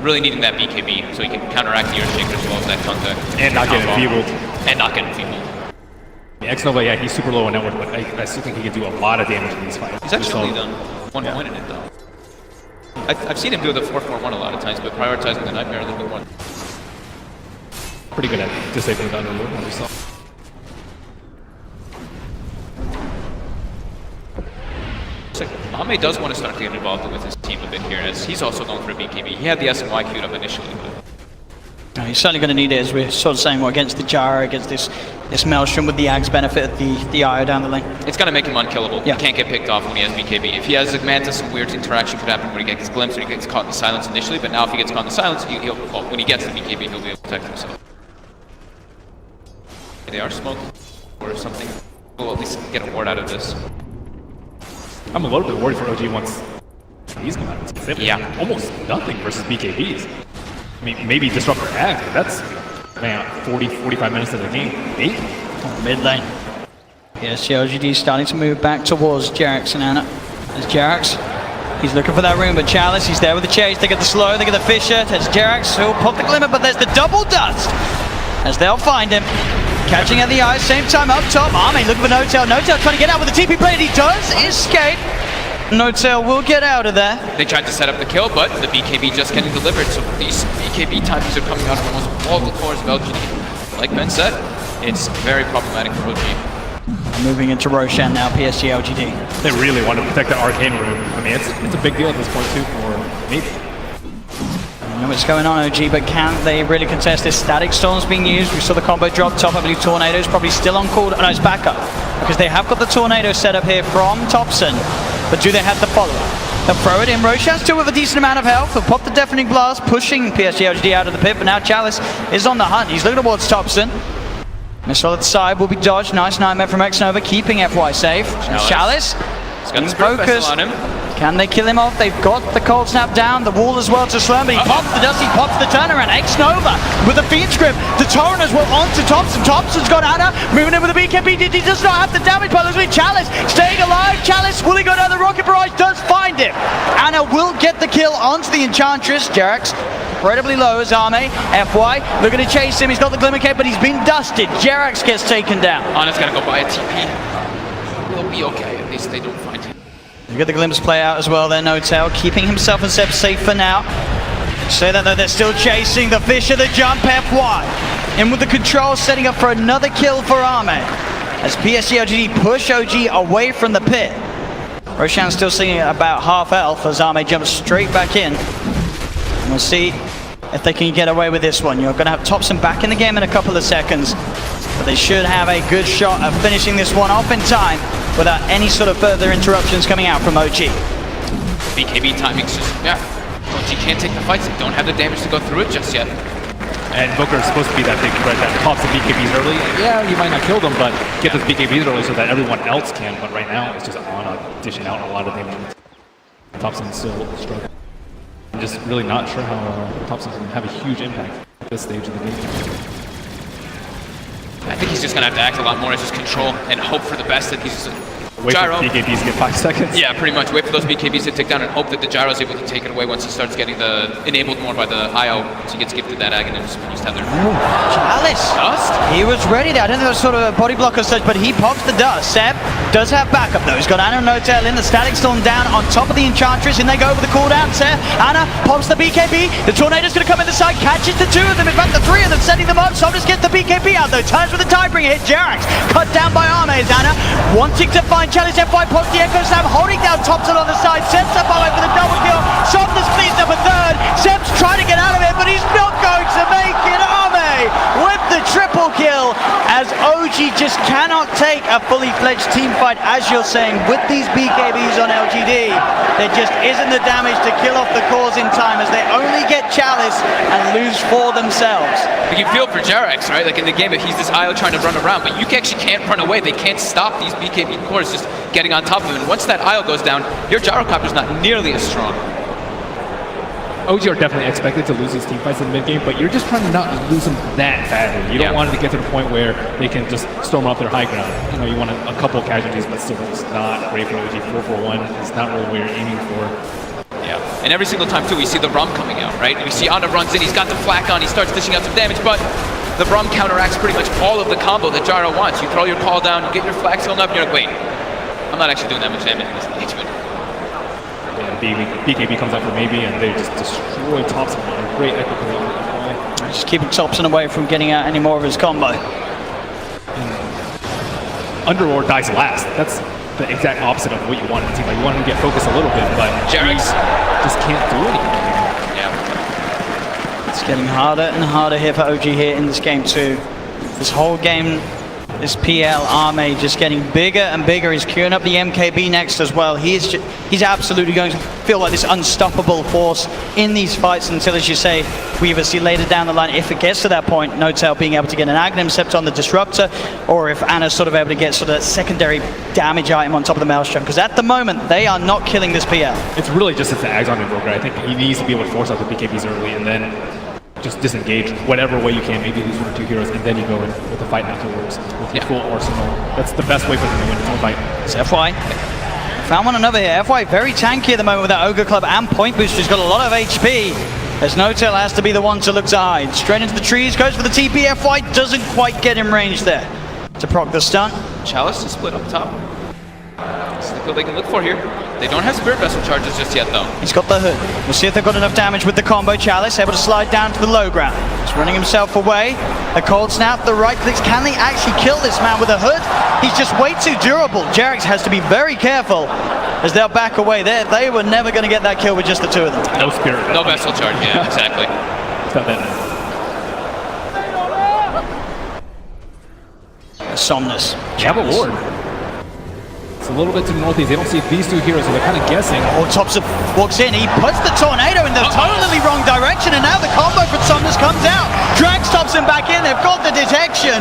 Really needing that BKB so he can counteract the Earthshaker as well as that Kunkka. And not get enfeebled. And not get enfeebled. Xnova, yeah, he's super low on network, but I still think he can do a lot of damage in these fights. He's actually only done 1 point in it, though. I've seen him do the 4-4-1 a lot of times, but prioritizing the Nightmare a little bit more. Pretty good at disabling the Underlord, as we saw. So Ame does want to start to get involved with his team a bit here, as he's also going for a BKB. He had the SNY queued up initially, but He's certainly going to need it, as we're sort of saying, against the Gyro, against this Maelstrom with the Axe benefit of the IO down the lane. It's going to make him unkillable. Yeah. He can't get picked off when he has BKB. If he has a Mantis, some weird interaction could happen when he gets glimpsed or he gets caught in the silence initially, but now if he gets caught in the silence, when he gets the BKB, he'll be able to protect himself. They are smoking or something. We'll at least get a ward out of this. I'm a little bit worried for OG once he's come out. Yeah. Almost nothing versus BKBs. I mean, maybe Disruptor Axe, but that's, man, 40, 45 minutes of the game. 8? Mid lane. Yes, LGD starting to move back towards Jerax and Anna. There's Jerax. He's looking for that room, but Chalice, he's there with the chase. They get the slow, they get the Fisher. There's Jerax, who'll pop the Glimmer, but there's the double dust as they'll find him. Catching at the eye, same time up top. Ame looking for Notel. Notel trying to get out with the TP play, and he does escape. Notel will get out of there. They tried to set up the kill, but the BKB just getting delivered. So these BKB timings are coming out of almost all the cores of LGD. Like Ben said, it's very problematic for OG. Moving into Roshan now, PSG LGD. They really want to protect the Arcane room. I mean, it's a big deal at this point, too, for maybe. I know what's going on, OG, but can they really contest this? Static Storm's being used. We saw the combo drop top. I believe Tornado's probably still on call. No, it's back up, because they have got the Tornado set up here from Thompson. But do they have the follow-up? They'll throw it in. Roshan still with a decent amount of health. They'll pop the Deafening Blast, pushing PSG LGD out of the pit. But now Chalice is on the hunt. He's looking towards Thompson. Missile at the side will be dodged. Nice Nightmare from Xnova, keeping FY safe. Chalice. He's got the Spirit Vessel on him. Can they kill him off? They've got the cold snap down, the wall as well to Slurm, but he pops the dust, he pops the turnaround. Xnova with the Fiend's Grip. The Torrent as well onto Thompson. Thompson's got Anna, moving in with the BKB. He does not have the damage, but looks like Chalice staying alive. Chalice, will he go down the Rocket Barrage? Does find him. Anna will get the kill onto the Enchantress. Jerax incredibly low as Ame. FY looking to chase him. He's got the Glimmer Cape, but he's been dusted. Jerax gets taken down. Anna's gonna go buy a TP. We'll be okay. At least they don't find him. You get the glimpse play out as well there, Notel, keeping himself and Seb safe for now. Say that though, they're still chasing the Fisher, the jump, FY. In with the control, setting up for another kill for Ame. As PSG LGD push OG away from the pit. Roshan still sitting at about half health as Ame jumps straight back in. And we'll see if they can get away with this one. You're going to have Thompson back in the game in a couple of seconds. But they should have a good shot of finishing this one off in time without any sort of further interruptions coming out from OG. BKB timing's just, yeah. OG can't take the fights. They don't have the damage to go through it just yet. And Booker is supposed to be that big threat that pops the BKBs early. Yeah, you might not kill them, but get those BKBs early so that everyone else can. But right now, it's just on dishing out a lot of damage. Thompson's still struggling. I'm just really not sure how Thompson can have a huge impact at this stage of the game. I think he's just going to have to act a lot more as his control and hope for the best that he's... Wait gyro. for BKBs to get 5 seconds? Yeah, pretty much. Wait for those BKBs to tick down and hope that the gyro is able to take it away once he starts getting enabled more by the IO. So he gets gifted that Aghanim just used to have their... Chalice! Dust? He was ready there. I don't think that was sort of a body blocker such, but he pops the dust. Seb does have backup though. He's got Anna and Notail in. The Static Storm down on top of the Enchantress, and they go over the cooldown. Seb, Anna pops the BKB. The Tornado's going to come in the side, catches the 2 of them. In fact, the 3 of them setting them up. Somnus gets the BKB out though. Turns with the Tidebringer, hit Jerax. Cut down by Ame as Anna wanting to find Chalice. F5 pops the Echo Slam, holding down Thompson on the side. Seb's up away for the double kill. Somnus cleans up a 3rd. Seb's trying to get out of it, but he's not going to make it. Ame with the triple kill as OG just cannot take a fully fledged team fight, as you're saying, with these BKBs on LGD. There just isn't the damage to kill off the cause in time as they only get Chalice and lose for themselves. Like you feel for Jerax, right? Like in the game, if he's this IO trying to run around, but you actually can't run away. They can't stop these BKB cores just getting on top of him. And once that IO goes down, your gyrocopter's not nearly as strong. OG are definitely expected to lose these team fights in the mid-game, but you're just trying to not lose them that badly. You don't want it to get to the point where they can just storm up their high ground. You know, you want a couple of casualties, but still it's not great for OG. 4-4-1 is not really what you're aiming for. Yeah, and every single time too, we see the Rum coming out, right? We see Ana runs in, he's got the flak on, he starts dishing out some damage, but the Rum counteracts pretty much all of the combo that Gyro wants. You throw your call down, you get your flag sealed up, and you're like, wait, I'm not actually doing that much damage in this engagement. BKB comes out for maybe, and they just destroy Thompson on a great echo kill. Just keeping Thompson away from getting out any more of his combo. Underlord dies last. That's the exact opposite of what you want in the team. Like, you want him to get focused a little bit, but Jerax just can't do anything. Yeah. It's getting harder and harder here for OG here in this game too. This whole game, this PL Ame just getting bigger and bigger. He's queuing up the MKB next as well. He's absolutely going to feel like this unstoppable force in these fights until, as you say, we either see later down the line, if it gets to that point, Notail being able to get an Aghanim Scepter on the Disruptor, or if Anna's sort of able to get sort of that secondary damage item on top of the Maelstrom, because at the moment, they are not killing this PL. It's really just as the Ags on Invoker. I think he needs to be able to force out the BKBs early and then just disengage whatever way you can, maybe lose 1 or 2 heroes, and then you go in with the fight afterwards with your full arsenal. That's the best way for them to win a fight. It's FY. Found one another here. FY very tanky at the moment with that Ogre Club and Point Booster. He's got a lot of HP. As Notail has to be the one to look to hide. Straight into the trees, goes for the TP. FY doesn't quite get in range there to proc the stun. Chalice is split up top. That's what they can look for here. They don't have Spirit Vessel charges just yet, though. He's got the hood. We'll see if they've got enough damage with the combo. Chalice able to slide down to the low ground. He's running himself away. A cold snap, the right clicks. Can they actually kill this man with a hood? He's just way too durable. Jerax has to be very careful as they'll back away there. They were never going to get that kill with just the 2 of them. No Spirit Vessel. No Vessel charge, yeah, exactly. It's not that nice. Somnus. You have a Lord. It's a little bit to the northeast. They don't see these 2 heroes, so they're kind of guessing. Oh, Thompson walks in. He puts the Tornado in the totally wrong direction, and now the combo from Somnus comes out. Drags Thompson back in. They've got the detection.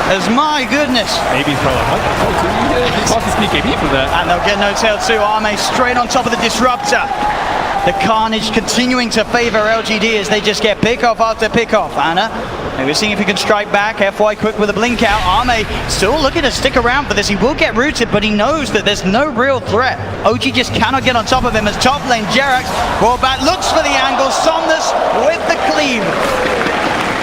As my goodness. Maybe he's probably like, oh, he lost his BKB for that. And they'll get Notail too. Ame straight on top of the Disruptor. The carnage continuing to favor LGD as they just get pick off after pick off. Anna, maybe seeing if he can strike back. FY quick with a blink out. Ame still looking to stick around for this. He will get rooted, but he knows that there's no real threat. OG just cannot get on top of him as top lane Jerax brought back, looks for the angle. Somnus with the cleave.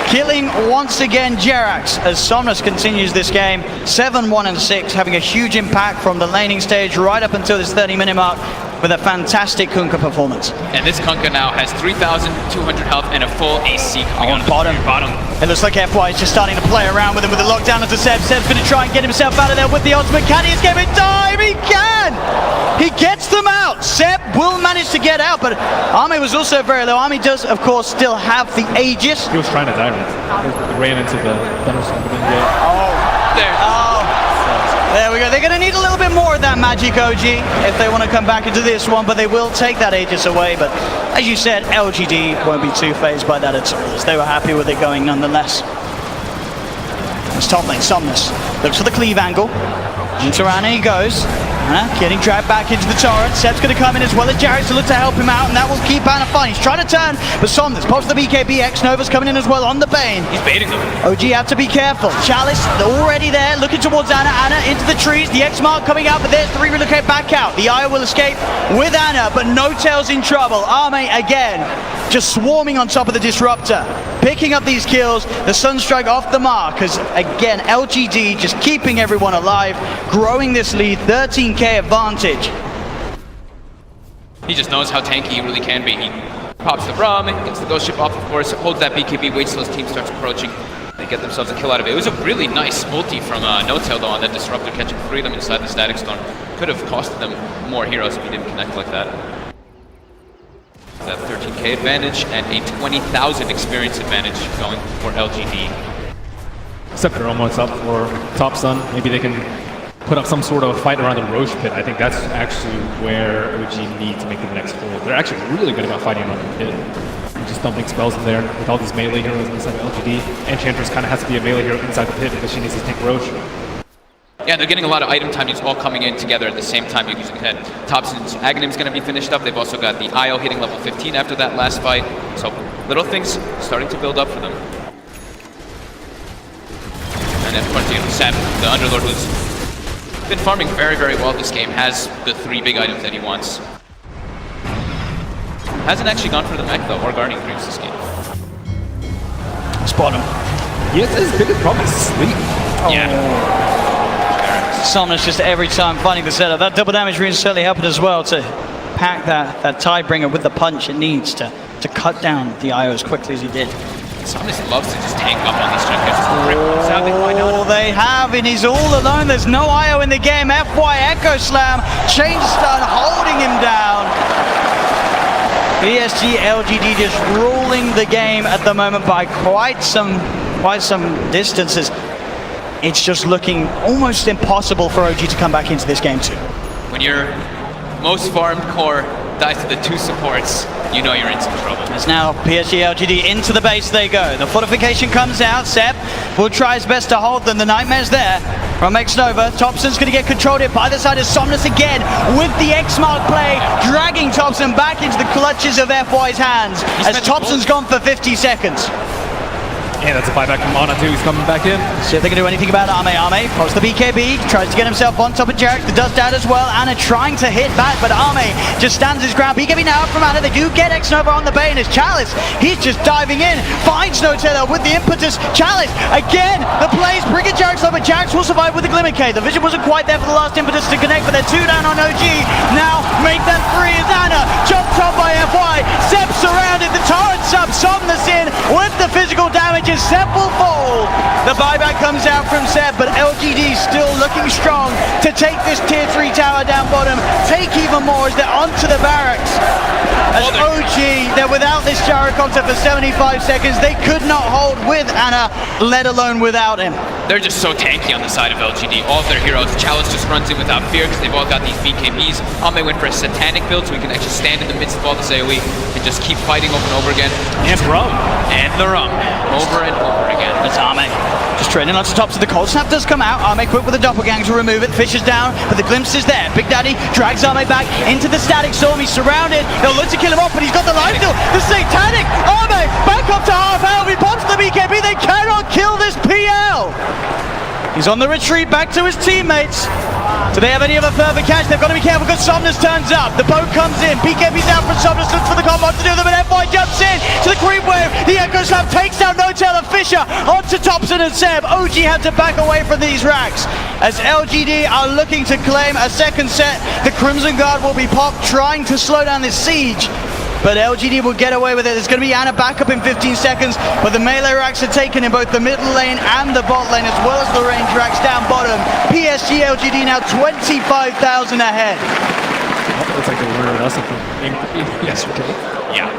Killing once again Jerax as Somnus continues this game. 7-1-6, having a huge impact from the laning stage right up until this 30-minute mark. with a fantastic Kunkka performance. And this Kunkka now has 3,200 health and a full AC coming On out of bottom. the bottom. It looks like FY is just starting to play around with him with the lockdown onto Seb. Seb's going to try and get himself out of there with the ultimate. Can he escape in time? He can! He gets them out. Seb will manage to get out, but Army was also very low. Army does, of course, still have the Aegis. He was trying to dive it. He ran into the thunderstorm, but didn't get it. There we go. They're going to need a little bit more of that magic, OG, if they want to come back into this one, but they will take that Aegis away. But as you said, LGD won't be too phased by that at all, as they were happy with it going nonetheless. It's top lane, Somnus looks for the cleave angle. Into Anna he goes. Anna getting dragged back into the turret. Seb's going to come in as well as Jarrett to look to help him out, and that will keep Anna fine. He's trying to turn, but Somnus pops the BKB. X-Nova's coming in as well on the Bane. He's baiting them. OG have to be careful. Chalice already there, looking towards Anna. Anna into the trees. The X-Mark coming out, but there's the relocate back out. The Io will escape with Anna, but No Tail's in trouble. Arme again, just swarming on top of the Disruptor. Picking up these kills, the Sunstrike off the mark, as again, LGD just keeping everyone alive, growing this lead, 13k advantage. He just knows how tanky he really can be. He pops the Rum, gets the Ghost Ship off, of course, holds that BKB, waits till his team starts approaching. They get themselves a kill out of it. It was a really nice ulti from No Tail though on that Disruptor, catching three of them inside the Static Storm. Could have costed them more heroes if he didn't connect like that. That 13k advantage and a 20,000 experience advantage going for LGD. Scepter almost up for Top Sun. Maybe they can put up some sort of fight around the Roche pit. I think that's actually where OG need to make the next pull. They're actually really good about fighting around the pit. Just dumping spells in there with all these melee heroes inside of LGD. Enchantress kind of has to be a melee hero inside the pit because she needs to take Roche. Yeah, they're getting a lot of item timings all coming in together at the same time. You can hit Thompson's Aghanim's going to be finished up. They've also got the Io hitting level 15 after that last fight. So little things starting to build up for them. And then of course, Seb, the Underlord, who's been farming very, very well this game, has the 3 big items that he wants. Hasn't actually gone for the mech though, or Guardian Greaves this game. Spot him. Yes, his biggest problem is sleep. Yeah. Somnus just every time finding the setup. That double damage rune certainly helping as well to pack that Tidebringer with the punch it needs to cut down the IO as quickly as he did. Somnus loves to just tank up on these junkets. Oh, they have, and he's all alone. There's no IO in the game. FY Echo Slam, Chain Stun holding him down. PSG LGD just ruling the game at the moment by quite some distances. It's just looking almost impossible for OG to come back into this game too. When your most farmed core dies to the 2 supports, you know you're in some trouble. As now PSG LGD into the base they go. The fortification comes out. Seb will try his best to hold them. The Nightmare's there from X-Nova. Thompson's going to get controlled here by the side of Somnus again with the X-Mark play, dragging Thompson back into the clutches of FY's hands as Thompson's gone for 50 seconds. Yeah, that's a buyback from Ana too. He's coming back in. See if they can do anything about Ame. Ame posts the BKB, tries to get himself on top of Jarek. The dust out as well. Anna trying to hit back, but Ame just stands his ground. BKB now up from Anna. They do get X-Nova on the Bane as Chalice. He's just diving in, finds No Tail with the impetus. Chalice again. The plays bring it Jarek's over. Jarek's will survive with the Glimmer K. The vision wasn't quite there for the last impetus to connect, but they're 2 down on OG. Now make that 3 as Anna jumped up by FY. Seb surrounded. The turret sub Somnus in with the physical damages. Seb will fall. The buyback comes out from Seb, but LGD still looking strong to take this tier 3 tower down bottom, take even more as they're onto the barracks. As OG, they're without this gyrocopter for 75 seconds. They could not hold with Anna, let alone without him. They're just so tanky on the side of LGD. All of their heroes, Chalice just runs in without fear because they've all got these BKBs. Ame went for a satanic build so he can actually stand in the midst of all this AoE and just keep fighting over and over again. And Rum. And the Rum. Over and over again. That's Ame. Just training onto tops of the cold snap does come out. Ame quick with the doppelganger to remove it. Fish is down, but the glimpse is there. Big Daddy drags Ame back into the static storm. He's surrounded. They'll look to kill him off, but he's got the life steal. The satanic Ame back up to half health. He pops the BKB. They cannot kill this PL. He's on the retreat back to his teammates. Do they have any other further catch? They've got to be careful because Somnus turns up. The boat comes in. BKB's out from Somnus, looks for the combo to do them, and FY jumps in to the creep wave. The Echo Slam takes down No-Tail and Fisher onto Thompson and Seb. OG have to back away from these racks as LGD are looking to claim a second set. The Crimson Guard will be popped, trying to slow down this siege. But LGD will get away with it. There's going to be Ana back up in 15 seconds, but the melee racks are taken in both the middle lane and the bot lane, as well as the range racks down bottom. PSG LGD now 25,000 ahead. Looks like they lured us yesterday. Yeah.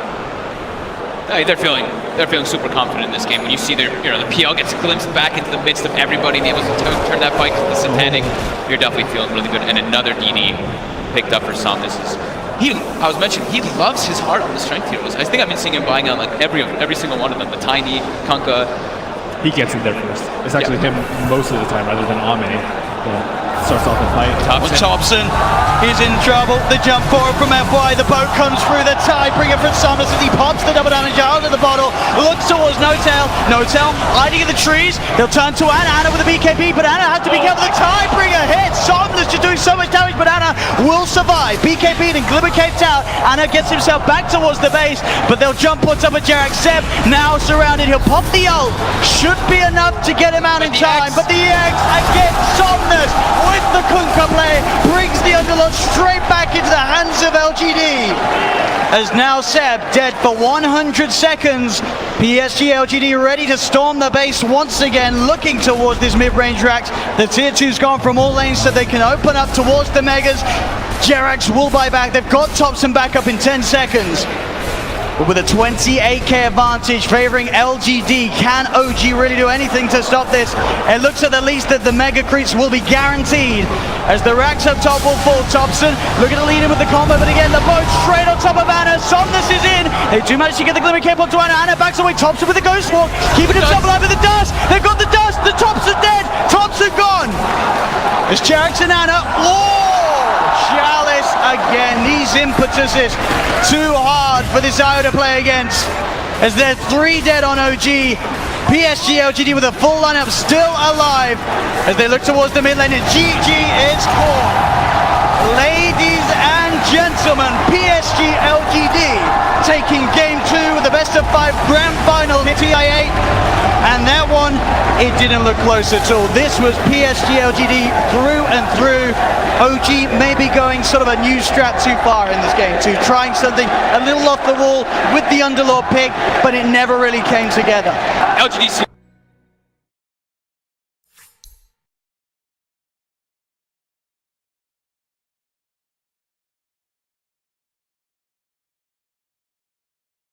They're feeling super confident in this game. When you see the PL gets glimpsed back into the midst of everybody and able to turn that fight to the Satanic, you're definitely feeling really good. And another DD picked up for Sam. I was mentioning, he loves his heart on the strength heroes. I think I've been seeing him buying out like every single one of them. The Tiny, Kunkka. He gets in there first. It's actually him most of the time rather than Ame. Starts off the fight. Thompson is in trouble. The jump forward from FY. The boat comes through. The Tidebringer from Somnus as he pops the double damage out of the bottle. Looks towards No-Tail. No-Tail hiding in the trees. They'll turn to Ana. Ana with a BKB, but Ana has to be careful. The Tidebringer hits. Somnus just doing so much damage, but Ana will survive. BKB and Glimmer caped out. Ana gets himself back towards the base, but they'll jump on top of Jarak. Seb now surrounded. He'll pop the ult. Should be enough to get him out in time, but the X against Somnus with the Kunkka play brings the Underlord straight back into the hands of LGD. As now Seb dead for 100 seconds. PSG LGD ready to storm the base once again, looking towards this mid-range racks. The tier 2's gone from all lanes so they can open up towards the Megas. Jerax will buy back. They've got Thompson back up in 10 seconds. But with a 28k advantage favoring LGD, can OG really do anything to stop this? It looks at the least that the mega creeps will be guaranteed as the racks up top will fall. Thompson looking to lead in with the combo, but again the boat straight on top of Ana. Somnus is in. They do manage to get the Glimmer Cape onto Ana. Ana backs away. Thompson with the Ghost Walk, keeping himself alive with the dust. They've got the dust. The Thompson dead. Thompson gone. It's Jerax and Ana. Chalice again. These impetuses too hard for this IO to play against, as they're 3 dead on OG. PSG LGD with a full lineup still alive as they look towards the mid lane, and GG is called. Ladies and gentlemen, PSG LGD taking game 2 with the best of 5 grand final in TI8. And that one, it didn't look close at all. This was PSG LGD through and through. OG maybe going sort of a new strat too far in this game too, trying something a little off the wall with the Underlord pick, but it never really came together. LGD